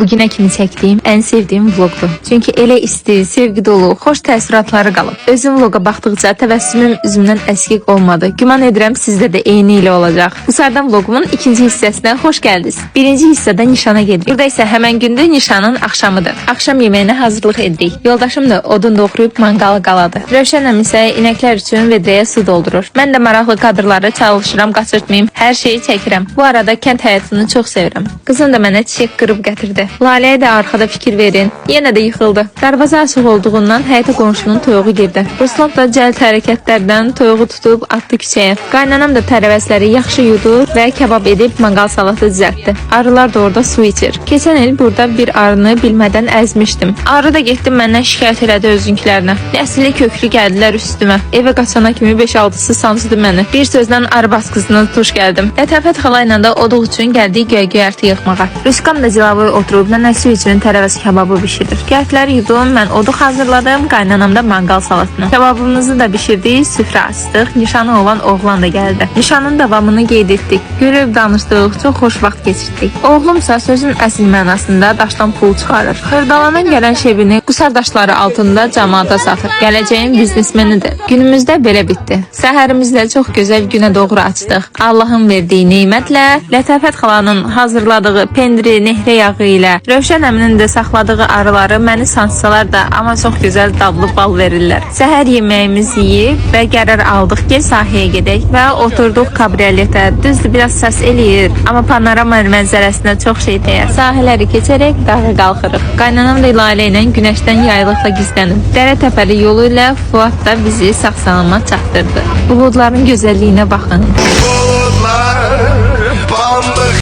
Bugünə kimi çəkdiyim ən sevdiyim vloqdur. Çünki elə isti, sevgi dolu, xoş təəssüratları qalıb. Özüm vloqa baxdıqca təbəssümüm üzümdən əskik olmadı. Güman edirəm sizdə də eyni ilə olacaq. Bu saydan vloqumun ikinci hissəsinə xoş gəldiniz. Birinci hissədə nişana gedirik. Burada isə həmən gündə nişanın axşamıdır. Axşam yeməyinə hazırlıq edirik. Yoldaşım da odun doğrayıb manqalı qaladı. Rövşənəm isə inəklər üçün vedrəyə su doldurur. Mən də maraqlı kadrları çalışıram qaçırtmayım. Hər şeyi çəkirəm. Bu arada kənd həyatını çox sevirəm. Qızım da mənə çiçək qırıb gətirdi. Laləyə də arxada fikir verin. Yenə də yıxıldı. Darvaza açıq olduğundan həyətə qonşunun toyuğu girdi. Ruslan da cəld hərəkətlərdən toyuğu tutub atdı küçəyə. Qaynanam da tərəvəzləri yaxşı yudur və kabab edib manqal salatı düzəltdi. Arılar da orada su içir. Keçən il burada bir arını bilmədən əzmişdim. Arı da getdi məndən şikayət elədi özünkülərinə. Nəsli köklü gəldilər üstümə. Evə qaçana kimi 5-6'sı sancdı məni. Bir sözlə arı baskısına tuş gəldim. Lətafət xala ilə də oduq üçün gəldik göy-göyərti yıxmağa. Rüskam da cilavoy oturub nənəsi üçün tərəvəz kababı bişirir. Kərtləri yudum, mən oduq hazırladım, qaynanam da manqal salatını. Kababımızı da bişirdik, süfrə açdıq, nişanı olan oğlan da gəldi. Nişanın davamını qeyd etdik. Görüb danışdıq, çox xoş vaxt keçirdik. Oğlumsa sözün əsl mənasında daşdan pul çıxarır. Xırdalanan gələn şebini qusar daşları altında cəmaata satır. Gələcəyin biznesmenidir. Günümüzdə belə bitdi. Səhərimizlə çox gözəl günə doğru açdıq. Allahın verdiyi neymətlə, Lətafət xalanın hazırladığı pendiri nehrə yağı ilə, Rövşən əminin də saxladığı arıları məni sanssalar da, amma çox gözəl dadlı bal verirlər. Səhər yeməyimizi yeyib və qərar aldıq ki, sahəyə gedək və oturduq kabrioletə. Düzdür, biraz səs eləyir, amma panorama mənzərəsinə çox şey dəyər. Sahələri keçərək dağa qalxırıq. Qaynanam da Lalə ilə günəşdən yaylıqla gizlənib. Dərə təpəli yolu ilə Fuad da bizi sağ-salamat çatdırdı. Buludların gözəlliyinə baxın.